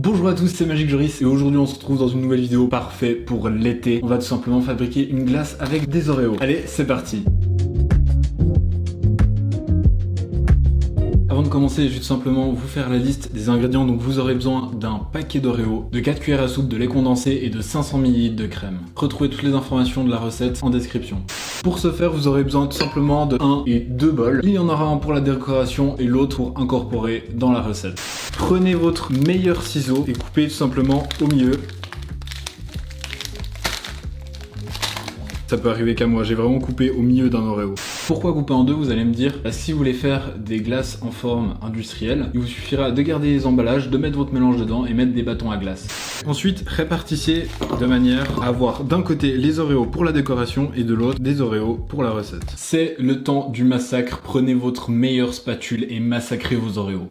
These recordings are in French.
Bonjour à tous, c'est Magic Joris et aujourd'hui on se retrouve dans une nouvelle vidéo parfaite pour l'été. On va tout simplement fabriquer une glace avec des Oreos. Allez, c'est parti. Avant de commencer, je vais tout simplement vous faire la liste des ingrédients. Donc vous aurez besoin d'un paquet d'Oreos, de 4 cuillères à soupe de lait condensé et de 500 ml de crème. Retrouvez toutes les informations de la recette en description. Pour ce faire, vous aurez besoin tout simplement de 1 et 2 bols. Il y en aura un pour la décoration et l'autre pour incorporer dans la recette. Prenez votre meilleur ciseau et coupez tout simplement au milieu. Ça peut arriver qu'à moi, j'ai vraiment coupé au milieu d'un Oreo. Pourquoi couper en deux, vous allez me dire? Parce que si vous voulez faire des glaces en forme industrielle, il vous suffira de garder les emballages, de mettre votre mélange dedans et mettre des bâtons à glace. Ensuite, répartissez de manière à avoir d'un côté les Oreos pour la décoration et de l'autre des Oreos pour la recette. C'est le temps du massacre, prenez votre meilleure spatule et massacrez vos Oreos.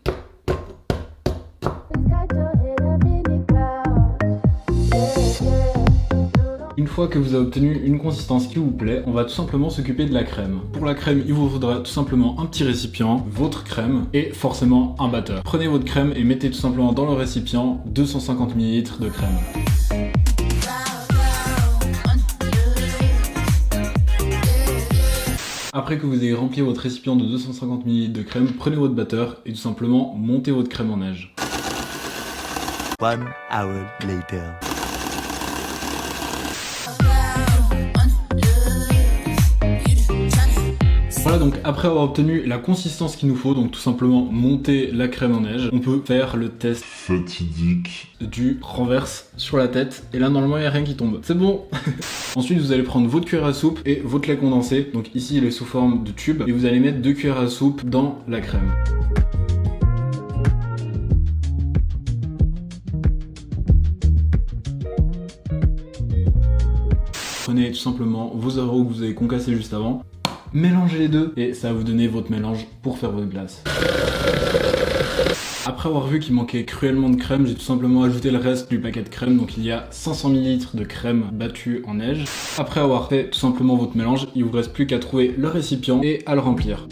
Une fois que vous avez obtenu une consistance qui vous plaît, on va tout simplement s'occuper de la crème. Pour la crème, il vous faudra tout simplement un petit récipient, votre crème et forcément un batteur. Prenez votre crème et mettez tout simplement dans le récipient 250 ml de crème. Après que vous ayez rempli votre récipient de 250 ml de crème, prenez votre batteur et tout simplement montez votre crème en neige. 1 hour later. Voilà, donc après avoir obtenu la consistance qu'il nous faut, donc tout simplement monter la crème en neige, on peut faire le test fatidique du renverse sur la tête. Et là, normalement, il n'y a rien qui tombe. C'est bon. Ensuite, vous allez prendre votre cuillère à soupe et votre lait condensé. Donc ici, il est sous forme de tube. Et vous allez mettre 2 cuillères à soupe dans la crème. Prenez tout simplement vos Oreos que vous avez concassés juste avant. Mélangez les deux et ça va vous donner votre mélange pour faire votre glace. Après avoir vu qu'il manquait cruellement de crème, j'ai tout simplement ajouté le reste du paquet de crème. Donc il y a 500 ml de crème battue en neige. Après avoir fait tout simplement votre mélange, il vous reste plus qu'à trouver le récipient et à le remplir.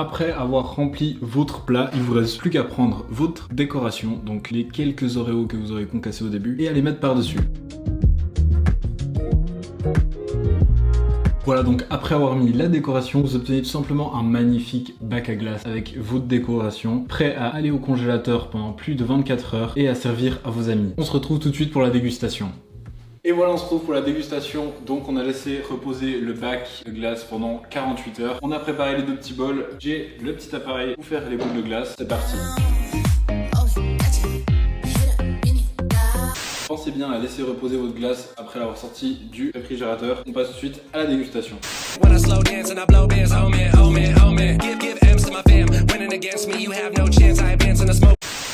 Après avoir rempli votre plat, il vous reste plus qu'à prendre votre décoration, donc les quelques Oreos que vous aurez concassés au début, et à les mettre par-dessus. Voilà, donc après avoir mis la décoration, vous obtenez tout simplement un magnifique bac à glace avec votre décoration, prêt à aller au congélateur pendant plus de 24 heures et à servir à vos amis. On se retrouve tout de suite pour la dégustation. Et voilà, on se retrouve pour la dégustation. Donc on a laissé reposer le bac de glace pendant 48 heures. On a préparé les deux petits bols. J'ai le petit appareil pour faire les boules de glace. C'est parti. Pensez bien à laisser reposer votre glace après l'avoir sorti du réfrigérateur. On passe tout de suite à la dégustation.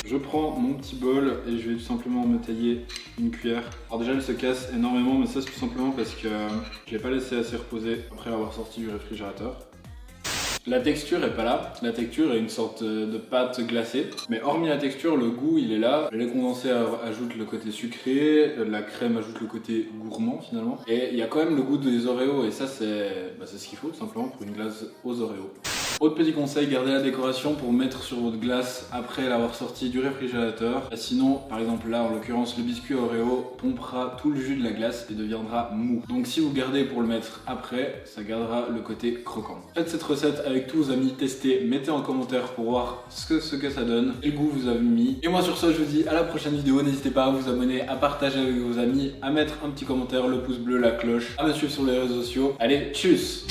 Je prends mon petit bol et je vais tout simplement me tailler une cuillère. Alors déjà elle se casse énormément, mais ça c'est tout simplement parce que je l'ai pas laissé assez reposer après l'avoir sorti du réfrigérateur. La texture est pas là, la texture est une sorte de pâte glacée, mais hormis la texture, le goût il est là. Le lait condensé ajoute le côté sucré, la crème ajoute le côté gourmand finalement. Et il y a quand même le goût des Oreos et ça c'est ce qu'il faut tout simplement pour une glace aux Oreos. Autre petit conseil, gardez la décoration pour mettre sur votre glace après l'avoir sorti du réfrigérateur. Sinon, par exemple là en l'occurrence le biscuit Oreo pompera tout le jus de la glace et deviendra mou. Donc si vous gardez pour le mettre après, ça gardera le côté croquant. Faites cette recette avec tous vos amis, testez, mettez en commentaire pour voir ce que ça donne, quel goût vous avez mis. Et moi sur ça je vous dis à la prochaine vidéo, n'hésitez pas à vous abonner, à partager avec vos amis, à mettre un petit commentaire, le pouce bleu, la cloche, à me suivre sur les réseaux sociaux. Allez, tchuss!